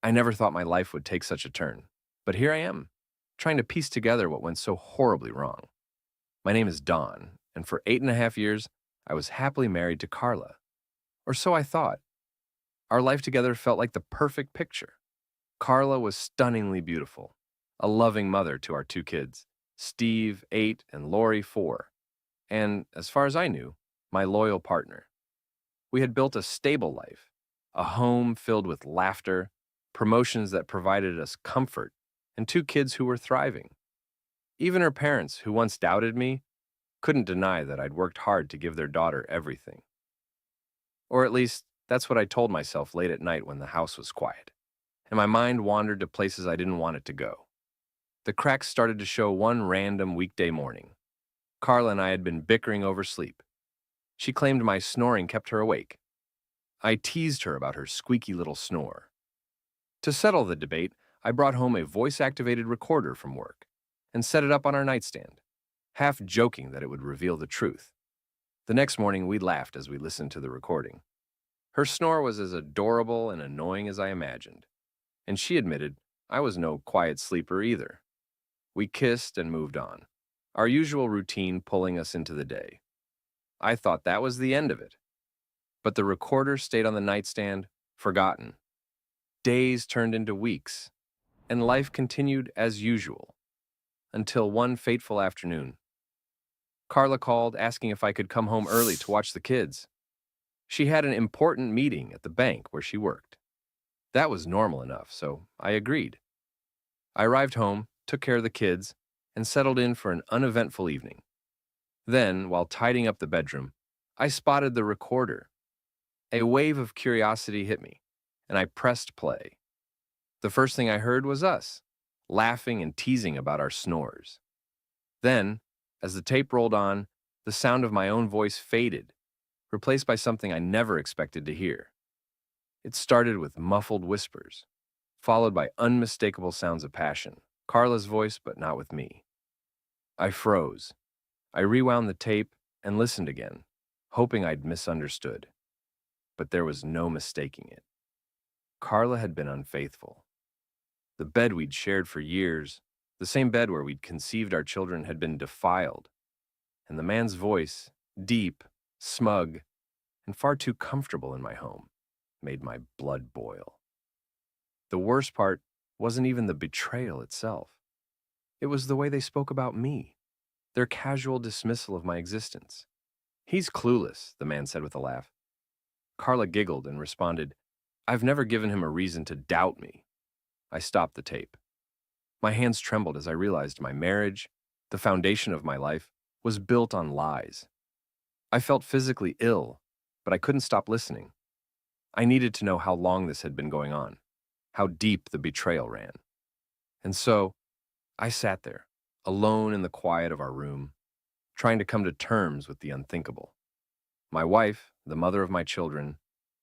I never thought my life would take such a turn, but here I am, trying to piece together what went so horribly wrong. My name is Don, and for 8.5 years, I was happily married to Carla. Or so I thought. Our life together felt like the perfect picture. Carla was stunningly beautiful, a loving mother to our two kids, Steve, 8, and Lori, 4, and, as far as I knew, my loyal partner. We had built a stable life, a home filled with laughter, promotions that provided us comfort, and two kids who were thriving. Even her parents, who once doubted me, couldn't deny that I'd worked hard to give their daughter everything. Or at least, that's what I told myself late at night when the house was quiet, and my mind wandered to places I didn't want it to go. The cracks started to show one random weekday morning. Carla and I had been bickering over sleep. She claimed my snoring kept her awake. I teased her about her squeaky little snore. To settle the debate, I brought home a voice-activated recorder from work and set it up on our nightstand, half joking that it would reveal the truth. The next morning, we laughed as we listened to the recording. Her snore was as adorable and annoying as I imagined, and she admitted I was no quiet sleeper either. We kissed and moved on, our usual routine pulling us into the day. I thought that was the end of it, but the recorder stayed on the nightstand, forgotten. Days turned into weeks, and life continued as usual, until one fateful afternoon. Carla called asking if I could come home early to watch the kids. She had an important meeting at the bank where she worked. That was normal enough, so I agreed. I arrived home, took care of the kids, and settled in for an uneventful evening. Then, while tidying up the bedroom, I spotted the recorder. A wave of curiosity hit me, and I pressed play. The first thing I heard was us, laughing and teasing about our snores. Then, as the tape rolled on, the sound of my own voice faded, replaced by something I never expected to hear. It started with muffled whispers, followed by unmistakable sounds of passion. Carla's voice, but not with me. I froze. I rewound the tape and listened again, hoping I'd misunderstood. But there was no mistaking it. Carla had been unfaithful. The bed we'd shared for years, the same bed where we'd conceived our children, had been defiled. And the man's voice, deep, smug, and far too comfortable in my home, made my blood boil. The worst part wasn't even the betrayal itself. It was the way they spoke about me, their casual dismissal of my existence. "He's clueless," the man said with a laugh. Carla giggled and responded, "I've never given him a reason to doubt me." I stopped the tape. My hands trembled as I realized my marriage, the foundation of my life, was built on lies. I felt physically ill, but I couldn't stop listening. I needed to know how long this had been going on, how deep the betrayal ran. And so, I sat there, alone in the quiet of our room, trying to come to terms with the unthinkable. My wife, the mother of my children,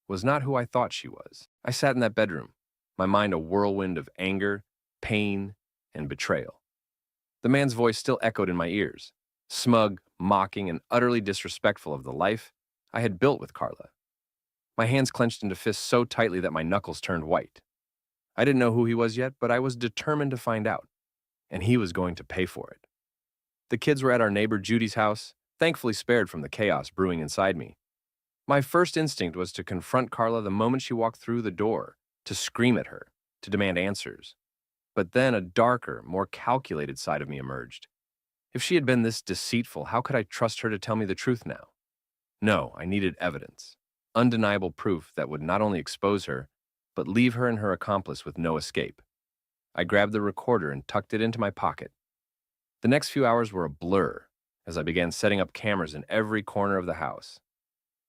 was not who I thought she was. I sat in that bedroom, my mind a whirlwind of anger, pain, and betrayal. The man's voice still echoed in my ears, smug, mocking, and utterly disrespectful of the life I had built with Carla. My hands clenched into fists so tightly that my knuckles turned white. I didn't know who he was yet, but I was determined to find out, and he was going to pay for it. The kids were at our neighbor Judy's house, thankfully spared from the chaos brewing inside me. My first instinct was to confront Carla the moment she walked through the door, to scream at her, to demand answers. But then a darker, more calculated side of me emerged. If she had been this deceitful, how could I trust her to tell me the truth now? No, I needed evidence, undeniable proof that would not only expose her, but leave her and her accomplice with no escape. I grabbed the recorder and tucked it into my pocket. The next few hours were a blur as I began setting up cameras in every corner of the house.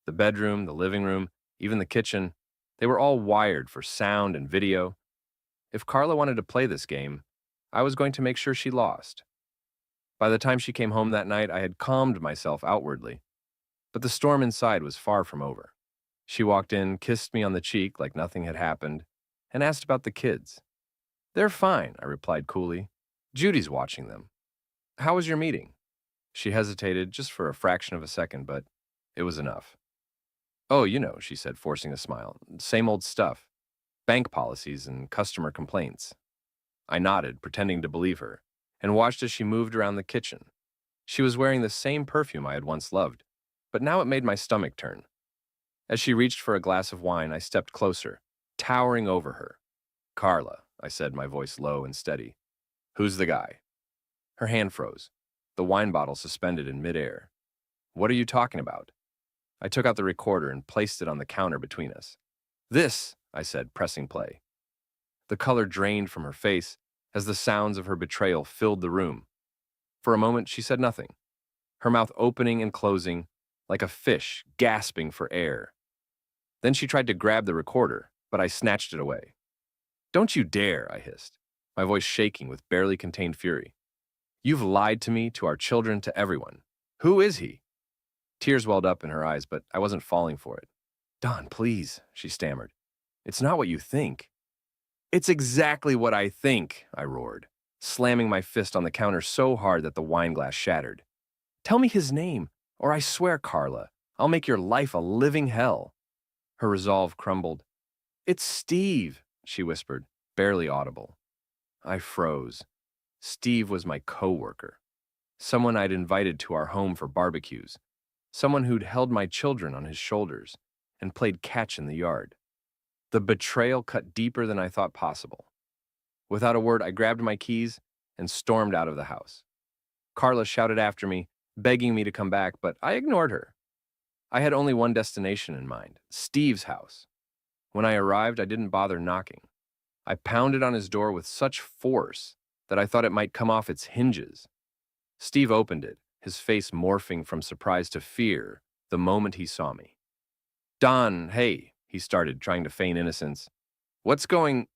The bedroom, the living room, even the kitchen, they were all wired for sound and video. If Carla wanted to play this game, I was going to make sure she lost. By the time she came home that night, I had calmed myself outwardly, but the storm inside was far from over. She walked in, kissed me on the cheek like nothing had happened, and asked about the kids. "They're fine," I replied coolly. "Judy's watching them. How was your meeting?" She hesitated just for a fraction of a second, but it was enough. "Oh, you know," she said, forcing a smile. "Same old stuff. bank policies and customer complaints. I nodded, pretending to believe her, and watched as she moved around the kitchen. She was wearing the same perfume I had once loved, but now it made my stomach turn. As she reached for a glass of wine, I stepped closer, towering over her. "Carla," I said, my voice low and steady. "Who's the guy?" Her hand froze, the wine bottle suspended in midair. "What are you talking about?" I took out the recorder and placed it on the counter between us. "This," I said, pressing play. The color drained from her face as the sounds of her betrayal filled the room. For a moment, she said nothing, her mouth opening and closing like a fish gasping for air. Then she tried to grab the recorder, but I snatched it away. "Don't you dare," I hissed, my voice shaking with barely contained fury. "You've lied to me, to our children, to everyone. Who is he?" Tears welled up in her eyes, but I wasn't falling for it. "Don, please," she stammered. "It's not what you think." "It's exactly what I think," I roared, slamming my fist on the counter so hard that the wine glass shattered. "Tell me his name, or I swear, Carla, I'll make your life a living hell." Her resolve crumbled. "It's Steve," she whispered, barely audible. I froze. Steve was my coworker, someone I'd invited to our home for barbecues, someone who'd held my children on his shoulders and played catch in the yard. The betrayal cut deeper than I thought possible. Without a word, I grabbed my keys and stormed out of the house. Carla shouted after me, begging me to come back, but I ignored her. I had only one destination in mind, Steve's house. When I arrived, I didn't bother knocking. I pounded on his door with such force that I thought it might come off its hinges. Steve opened it, his face morphing from surprise to fear the moment he saw me. "Don, hey," he started, trying to feign innocence. "What's going—"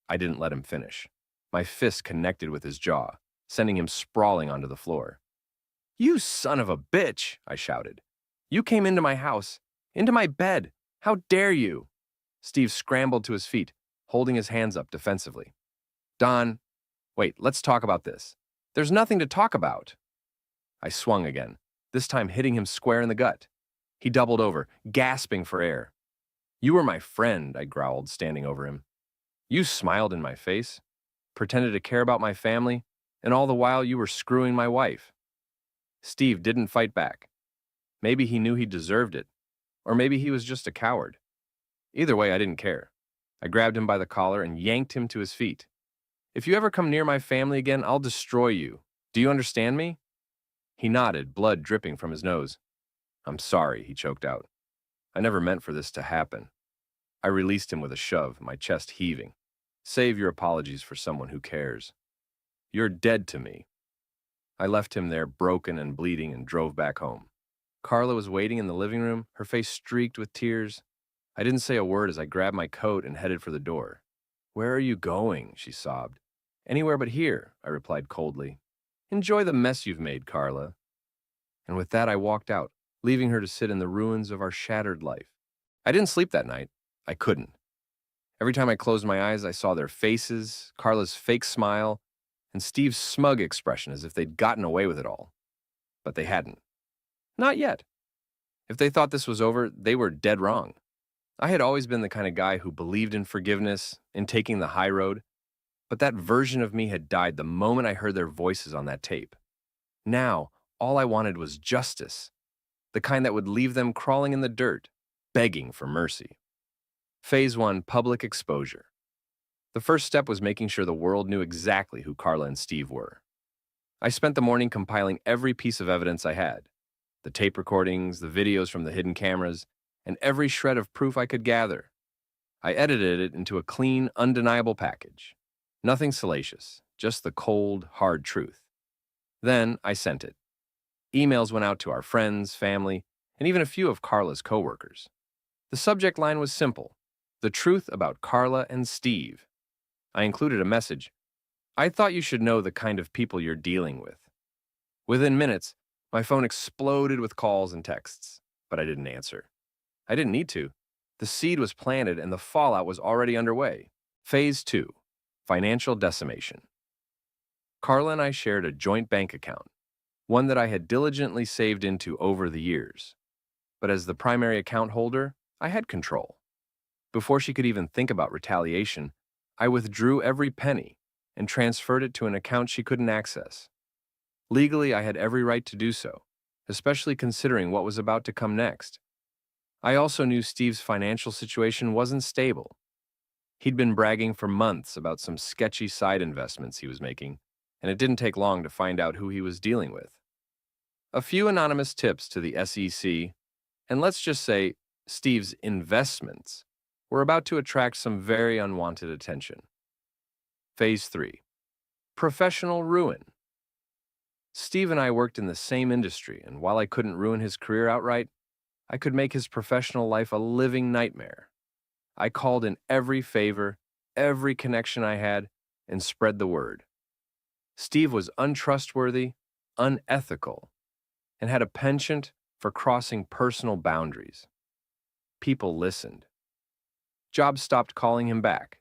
I didn't let him finish. My fist connected with his jaw, sending him sprawling onto the floor. "You son of a bitch," I shouted. "You came into my house, into my bed. How dare you?" Steve scrambled to his feet, holding his hands up defensively. "Don, wait, let's talk about this." "There's nothing to talk about." I swung again, this time hitting him square in the gut. He doubled over, gasping for air. "You were my friend," I growled, standing over him. "You smiled in my face, pretended to care about my family, and all the while you were screwing my wife." Steve didn't fight back. Maybe he knew he deserved it, or maybe he was just a coward. Either way, I didn't care. I grabbed him by the collar and yanked him to his feet. "If you ever come near my family again, I'll destroy you. Do you understand me?" He nodded, blood dripping from his nose. "I'm sorry," he choked out. "I never meant for this to happen." I released him with a shove, my chest heaving. "Save your apologies for someone who cares. You're dead to me." I left him there broken and bleeding and drove back home. Carla was waiting in the living room, her face streaked with tears. I didn't say a word as I grabbed my coat and headed for the door. "Where are you going?" she sobbed. "Anywhere but here," I replied coldly. "Enjoy the mess you've made, Carla." And with that, I walked out, leaving her to sit in the ruins of our shattered life. I didn't sleep that night. I couldn't. Every time I closed my eyes, I saw their faces, Carla's fake smile, and Steve's smug expression as if they'd gotten away with it all. But they hadn't. Not yet. If they thought this was over, they were dead wrong. I had always been the kind of guy who believed in forgiveness, in taking the high road, but that version of me had died the moment I heard their voices on that tape. Now, all I wanted was justice, the kind that would leave them crawling in the dirt, begging for mercy. Phase 1, public exposure. The first step was making sure the world knew exactly who Carla and Steve were. I spent the morning compiling every piece of evidence I had, the tape recordings, the videos from the hidden cameras, and every shred of proof I could gather. I edited it into a clean, undeniable package. Nothing salacious, just the cold, hard truth. Then I sent it. Emails went out to our friends, family, and even a few of Carla's coworkers. The subject line was simple: the truth about Carla and Steve. I included a message: "I thought you should know the kind of people you're dealing with." Within minutes, my phone exploded with calls and texts, but I didn't answer. I didn't need to. The seed was planted and the fallout was already underway. Phase 2, financial decimation. Carla and I shared a joint bank account, one that I had diligently saved into over the years. But as the primary account holder, I had control. Before she could even think about retaliation, I withdrew every penny and transferred it to an account she couldn't access. Legally, I had every right to do so, especially considering what was about to come next. I also knew Steve's financial situation wasn't stable. He'd been bragging for months about some sketchy side investments he was making, and it didn't take long to find out who he was dealing with. A few anonymous tips to the SEC, and let's just say Steve's investments, were about to attract some very unwanted attention. Phase 3. Professional ruin. Steve and I worked in the same industry, and while I couldn't ruin his career outright, I could make his professional life a living nightmare. I called in every favor, every connection I had, and spread the word. Steve was untrustworthy, unethical, and had a penchant for crossing personal boundaries. People listened. Jobs stopped calling him back.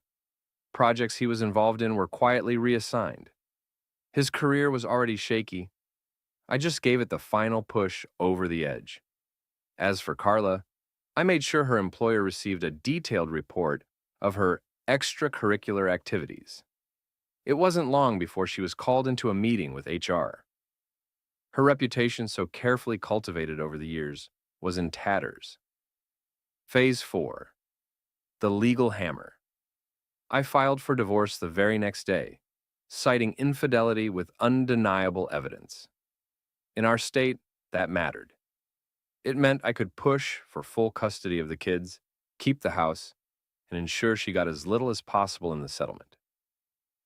Projects he was involved in were quietly reassigned. His career was already shaky. I just gave it the final push over the edge. As for Carla, I made sure her employer received a detailed report of her extracurricular activities. It wasn't long before she was called into a meeting with HR. Her reputation, so carefully cultivated over the years, was in tatters. Phase 4. The legal hammer. I filed for divorce the very next day, citing infidelity with undeniable evidence. In our state, that mattered. It meant I could push for full custody of the kids, keep the house, and ensure she got as little as possible in the settlement.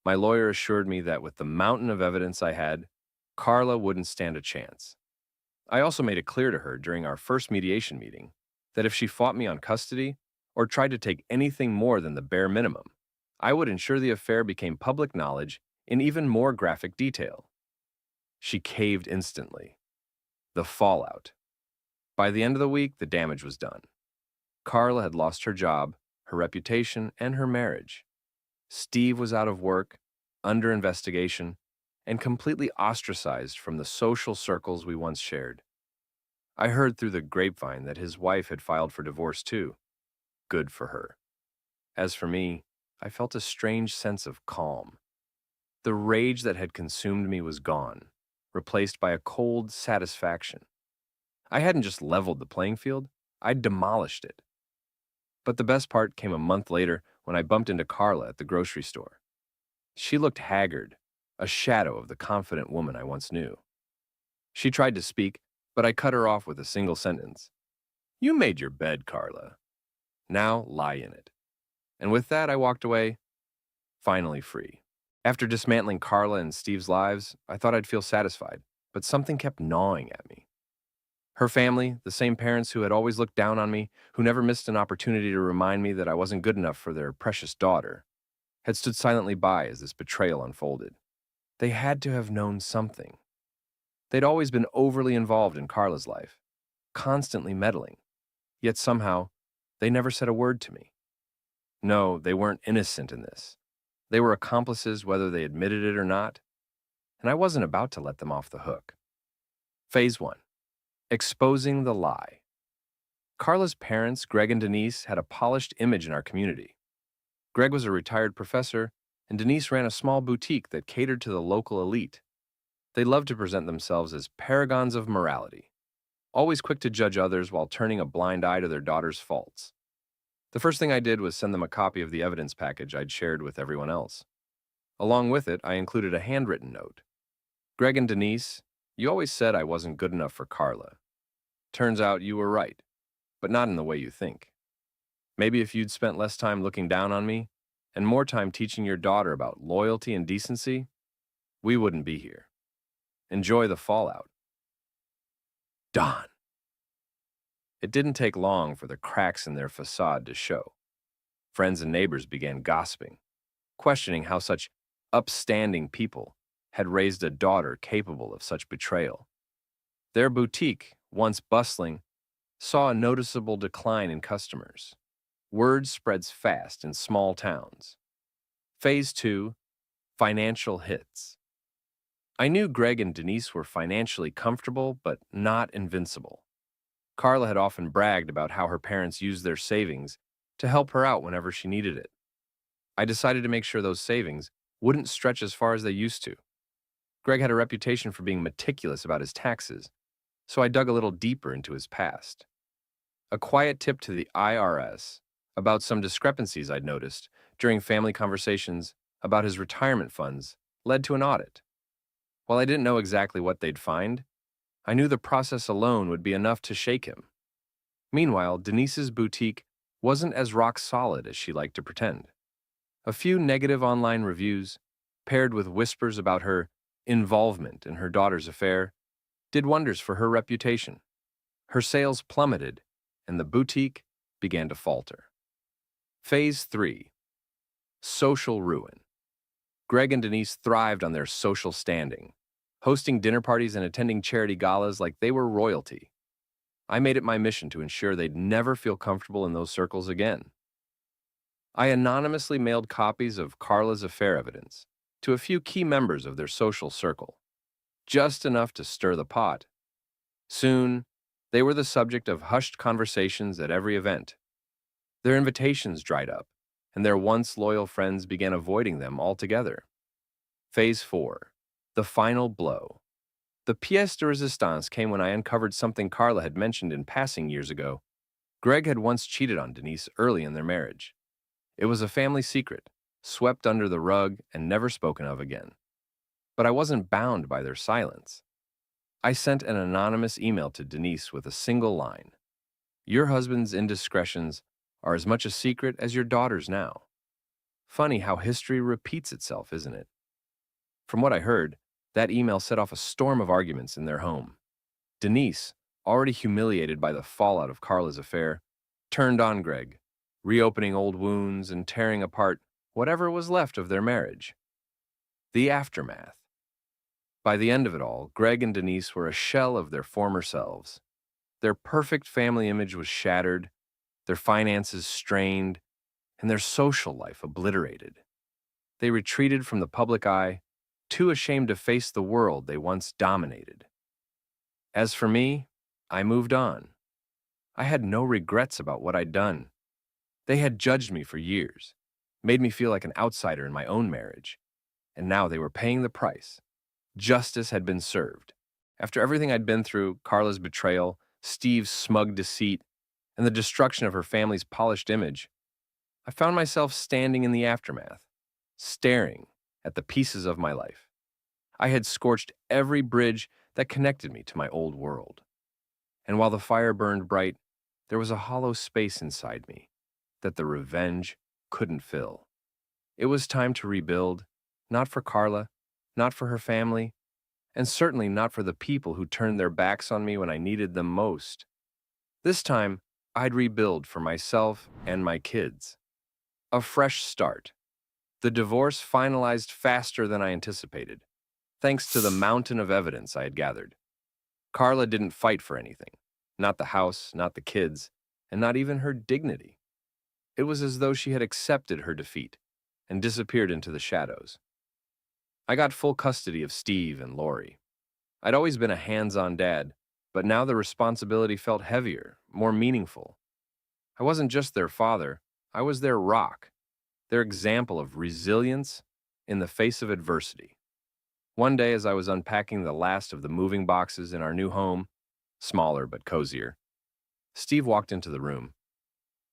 My lawyer assured me that with the mountain of evidence I had, Carla wouldn't stand a chance. I also made it clear to her during our first mediation meeting that if she fought me on custody or tried to take anything more than the bare minimum, I would ensure the affair became public knowledge in even more graphic detail. She caved instantly. The fallout. By the end of the week, the damage was done. Carla had lost her job, her reputation, and her marriage. Steve was out of work, under investigation, and completely ostracized from the social circles we once shared. I heard through the grapevine that his wife had filed for divorce too. Good for her. As for me, I felt a strange sense of calm. The rage that had consumed me was gone, replaced by a cold satisfaction. I hadn't just leveled the playing field, I'd demolished it. But the best part came a month later when I bumped into Carla at the grocery store. She looked haggard, a shadow of the confident woman I once knew. She tried to speak, but I cut her off with a single sentence. "You made your bed, Carla. Now lie in it." And with that, I walked away, finally free. After dismantling Carla and Steve's lives, I thought I'd feel satisfied, but something kept gnawing at me. Her family, the same parents who had always looked down on me, who never missed an opportunity to remind me that I wasn't good enough for their precious daughter, had stood silently by as this betrayal unfolded. They had to have known something. They'd always been overly involved in Carla's life, constantly meddling, yet somehow they never said a word to me. No, they weren't innocent in this. They were accomplices whether they admitted it or not, and I wasn't about to let them off the hook. Phase 1. Exposing the lie. Carla's parents, Greg and Denise, had a polished image in our community. Greg was a retired professor, and Denise ran a small boutique that catered to the local elite. They loved to present themselves as paragons of morality, always quick to judge others while turning a blind eye to their daughter's faults. The first thing I did was send them a copy of the evidence package I'd shared with everyone else. Along with it, I included a handwritten note. "Greg and Denise, you always said I wasn't good enough for Carla. Turns out you were right, but not in the way you think. Maybe if you'd spent less time looking down on me and more time teaching your daughter about loyalty and decency, we wouldn't be here. Enjoy the fallout. Don." It didn't take long for the cracks in their facade to show. Friends and neighbors began gossiping, questioning how such upstanding people had raised a daughter capable of such betrayal. Their boutique, once bustling, saw a noticeable decline in customers. Word spreads fast in small towns. Phase 2. Financial hits. I knew Greg and Denise were financially comfortable, but not invincible. Carla had often bragged about how her parents used their savings to help her out whenever she needed it. I decided to make sure those savings wouldn't stretch as far as they used to. Greg had a reputation for being meticulous about his taxes, so I dug a little deeper into his past. A quiet tip to the IRS about some discrepancies I'd noticed during family conversations about his retirement funds led to an audit. While I didn't know exactly what they'd find, I knew the process alone would be enough to shake him. Meanwhile, Denise's boutique wasn't as rock solid as she liked to pretend. A few negative online reviews, paired with whispers about her involvement in her daughter's affair, did wonders for her reputation. Her sales plummeted, and the boutique began to falter. Phase 3. Social ruin. Greg and Denise thrived on their social standing, hosting dinner parties and attending charity galas like they were royalty. I made it my mission to ensure they'd never feel comfortable in those circles again. I anonymously mailed copies of Carla's affair evidence to a few key members of their social circle, just enough to stir the pot. Soon, they were the subject of hushed conversations at every event. Their invitations dried up, and their once loyal friends began avoiding them altogether. Phase 4. The final blow. The pièce de résistance came when I uncovered something Carla had mentioned in passing years ago. Greg had once cheated on Denise early in their marriage. It was a family secret, swept under the rug and never spoken of again. But I wasn't bound by their silence. I sent an anonymous email to Denise with a single line. Your husband's indiscretions are as much a secret as your daughter's now. Funny how history repeats itself, isn't it? From what I heard, that email set off a storm of arguments in their home. Denise, already humiliated by the fallout of Carla's affair, turned on Greg, reopening old wounds and tearing apart whatever was left of their marriage. The aftermath. By the end of it all, Greg and Denise were a shell of their former selves. Their perfect family image was shattered, their finances strained, and their social life obliterated. They retreated from the public eye, too ashamed to face the world they once dominated. As for me, I moved on. I had no regrets about what I'd done. They had judged me for years, made me feel like an outsider in my own marriage, and now they were paying the price. Justice had been served. After everything I'd been through, Carla's betrayal, Steve's smug deceit, and the destruction of her family's polished image, I found myself standing in the aftermath, staring at the pieces of my life. I had scorched every bridge that connected me to my old world. And while the fire burned bright, there was a hollow space inside me that the revenge couldn't fill. It was time to rebuild, not for Carla, not for her family, and certainly not for the people who turned their backs on me when I needed them most. This time, I'd rebuild for myself and my kids. A fresh start. The divorce finalized faster than I anticipated, thanks to the mountain of evidence I had gathered. Carla didn't fight for anything, not the house, not the kids, and not even her dignity. It was as though she had accepted her defeat and disappeared into the shadows. I got full custody of Steve and Lori. I'd always been a hands-on dad, but now the responsibility felt heavier, more meaningful. I wasn't just their father, I was their rock, their example of resilience in the face of adversity. One day, as I was unpacking the last of the moving boxes in our new home, smaller but cozier, Steve walked into the room.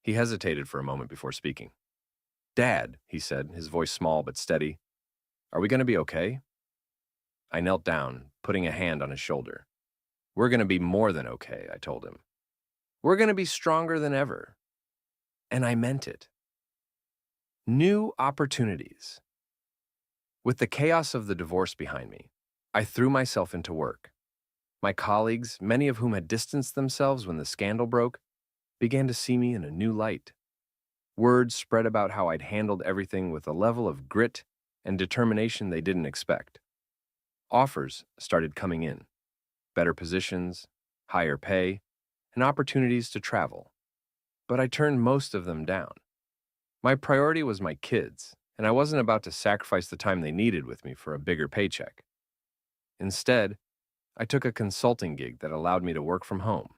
He hesitated for a moment before speaking. "Dad," he said, his voice small but steady, "are we going to be okay?" I knelt down, putting a hand on his shoulder. "We're going to be more than okay," I told him. "We're going to be stronger than ever." And I meant it. New opportunities. With the chaos of the divorce behind me, I threw myself into work. My colleagues, many of whom had distanced themselves when the scandal broke, began to see me in a new light. Word spread about how I'd handled everything with a level of grit and determination they didn't expect. Offers started coming in. Better positions, higher pay, and opportunities to travel. But I turned most of them down. My priority was my kids, and I wasn't about to sacrifice the time they needed with me for a bigger paycheck. Instead, I took a consulting gig that allowed me to work from home.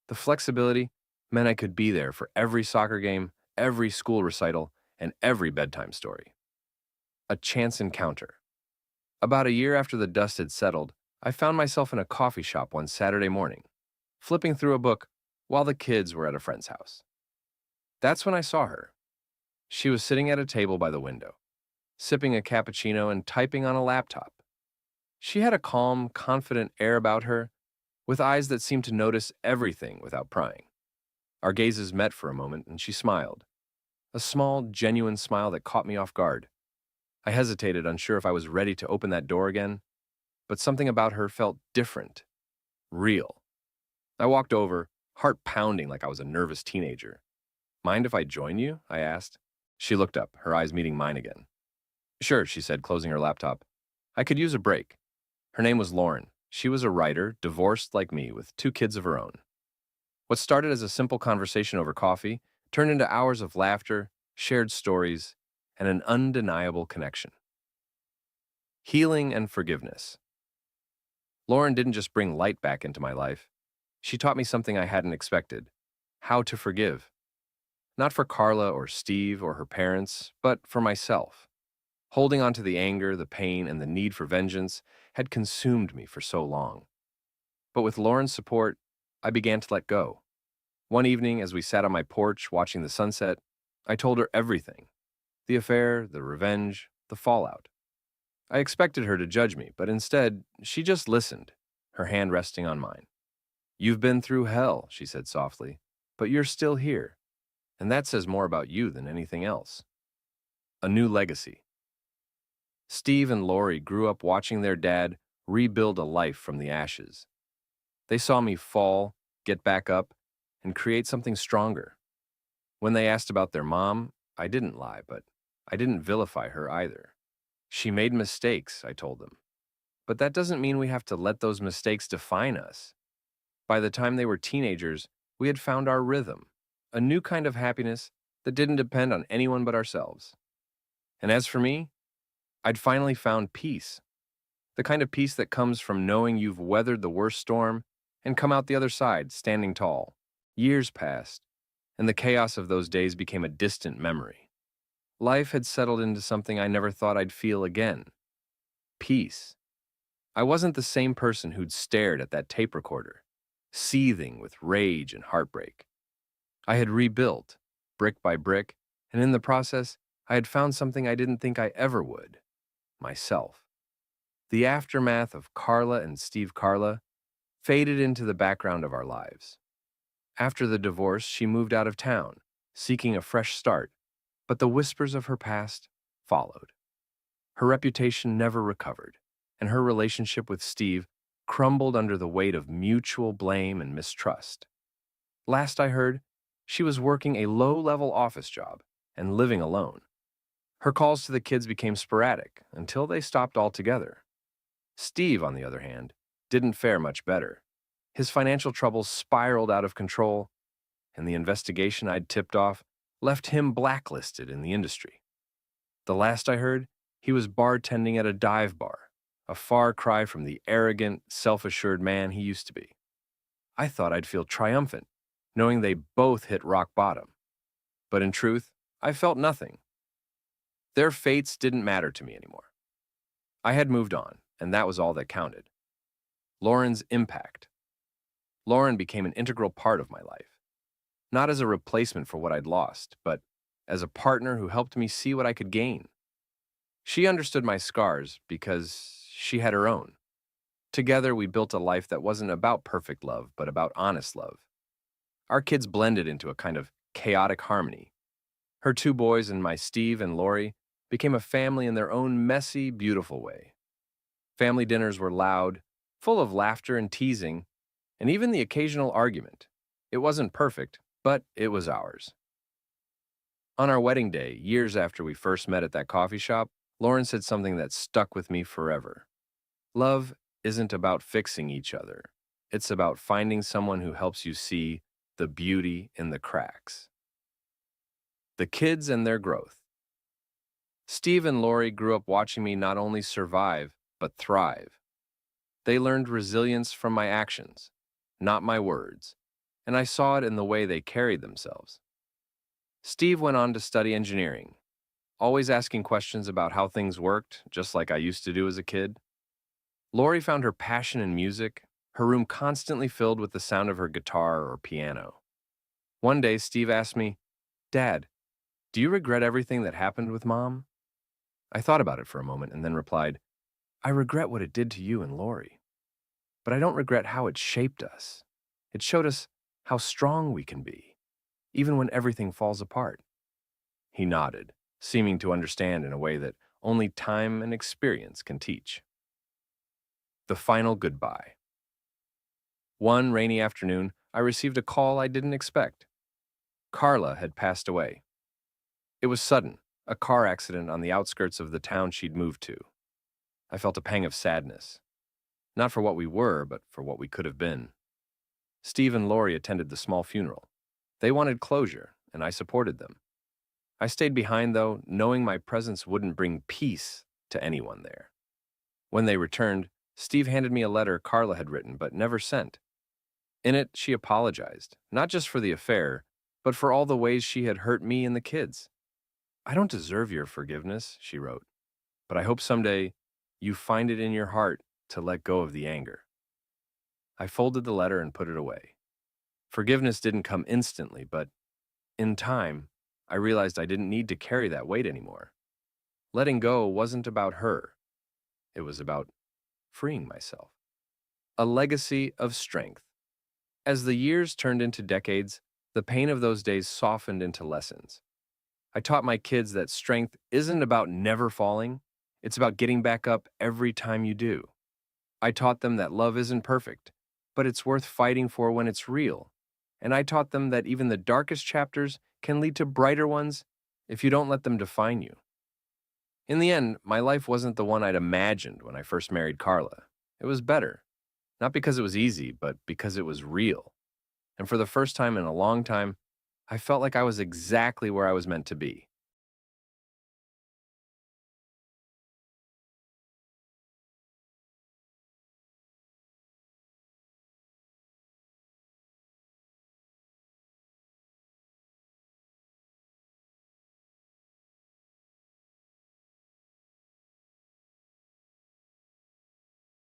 The flexibility meant I could be there for every soccer game, every school recital, and every bedtime story. A chance encounter. About a year after the dust had settled, I found myself in a coffee shop one Saturday morning, flipping through a book while the kids were at a friend's house. That's when I saw her. She was sitting at a table by the window, sipping a cappuccino and typing on a laptop. She had a calm, confident air about her, with eyes that seemed to notice everything without prying. Our gazes met for a moment, and she smiled. A small, genuine smile that caught me off guard. I hesitated, unsure if I was ready to open that door again, but something about her felt different, real. I walked over, heart pounding like I was a nervous teenager. "Mind if I join you?" I asked. She looked up, her eyes meeting mine again. "Sure," she said, closing her laptop. I could use a break. Her name was Lauren. She was a writer, divorced like me, with 2 kids of her own. What started as a simple conversation over coffee turned into hours of laughter, shared stories, and an undeniable connection. Healing and forgiveness. Lauren didn't just bring light back into my life. She taught me something I hadn't expected: how to forgive. Not for Carla or Steve or her parents, but for myself. Holding on to the anger, the pain, and the need for vengeance had consumed me for so long. But with Lauren's support, I began to let go. One evening, as we sat on my porch watching the sunset, I told her everything: the affair, the revenge, the fallout. I expected her to judge me, but instead, she just listened, her hand resting on mine. "You've been through hell," she said softly, "but you're still here, and that says more about you than anything else." A new legacy. Steve and Lori grew up watching their dad rebuild a life from the ashes. They saw me fall, get back up, and create something stronger. When they asked about their mom, I didn't lie, but I didn't vilify her either. "She made mistakes," I told them. "But that doesn't mean we have to let those mistakes define us." By the time they were teenagers, we had found our rhythm, a new kind of happiness that didn't depend on anyone but ourselves. And as for me, I'd finally found peace, the kind of peace that comes from knowing you've weathered the worst storm and come out the other side standing tall. Years passed, and the chaos of those days became a distant memory. Life had settled into something I never thought I'd feel again: peace. I wasn't the same person who'd stared at that tape recorder, seething with rage and heartbreak. I had rebuilt, brick by brick, and in the process, I had found something I didn't think I ever would: myself. The aftermath of Carla and Steve Carla faded into the background of our lives. After the divorce, she moved out of town, seeking a fresh start, but the whispers of her past followed. Her reputation never recovered, and her relationship with Steve crumbled under the weight of mutual blame and mistrust. Last I heard, she was working a low-level office job and living alone. Her calls to the kids became sporadic until they stopped altogether. Steve, on the other hand, didn't fare much better. His financial troubles spiraled out of control, and the investigation I'd tipped off left him blacklisted in the industry. The last I heard, he was bartending at a dive bar, a far cry from the arrogant, self-assured man he used to be. I thought I'd feel triumphant, knowing they both hit rock bottom. But in truth, I felt nothing. Their fates didn't matter to me anymore. I had moved on, and that was all that counted. Lauren's impact. Lauren became an integral part of my life, not as a replacement for what I'd lost, but as a partner who helped me see what I could gain. She understood my scars because she had her own. Together, we built a life that wasn't about perfect love, but about honest love. Our kids blended into a kind of chaotic harmony. Her 2 boys and my Steve and Lori became a family in their own messy, beautiful way. Family dinners were loud, full of laughter and teasing, and even the occasional argument. It wasn't perfect, but it was ours. On our wedding day, years after we first met at that coffee shop, Lauren said something that stuck with me forever. Love isn't about fixing each other. It's about finding someone who helps you see the beauty in the cracks. The kids and their growth. Steve and Lori grew up watching me not only survive, but thrive. They learned resilience from my actions, not my words, and I saw it in the way they carried themselves. Steve went on to study engineering, always asking questions about how things worked, just like I used to do as a kid. Lori found her passion in music, her room constantly filled with the sound of her guitar or piano. One day, Steve asked me, "Dad, do you regret everything that happened with Mom?" I thought about it for a moment and then replied, "I regret what it did to you and Lori, but I don't regret how it shaped us. It showed us how strong we can be, even when everything falls apart." He nodded, seeming to understand in a way that only time and experience can teach. The final goodbye. One rainy afternoon, I received a call I didn't expect. Carla had passed away. It was sudden, a car accident on the outskirts of the town she'd moved to. I felt a pang of sadness, not for what we were, but for what we could have been. Steve and Lori attended the small funeral. They wanted closure, and I supported them. I stayed behind, though, knowing my presence wouldn't bring peace to anyone there. When they returned, Steve handed me a letter Carla had written but never sent. In it, she apologized, not just for the affair, but for all the ways she had hurt me and the kids. "I don't deserve your forgiveness," she wrote, "but I hope someday you find it in your heart to let go of the anger." I folded the letter and put it away. Forgiveness didn't come instantly, but in time, I realized I didn't need to carry that weight anymore. Letting go wasn't about her. It was about freeing myself. A legacy of strength. As the years turned into decades, the pain of those days softened into lessons. I taught my kids that strength isn't about never falling, it's about getting back up every time you do. I taught them that love isn't perfect, but it's worth fighting for when it's real. And I taught them that even the darkest chapters can lead to brighter ones if you don't let them define you. In the end, my life wasn't the one I'd imagined when I first married Carla. It was better, not because it was easy, but because it was real. And for the first time in a long time, I felt like I was exactly where I was meant to be.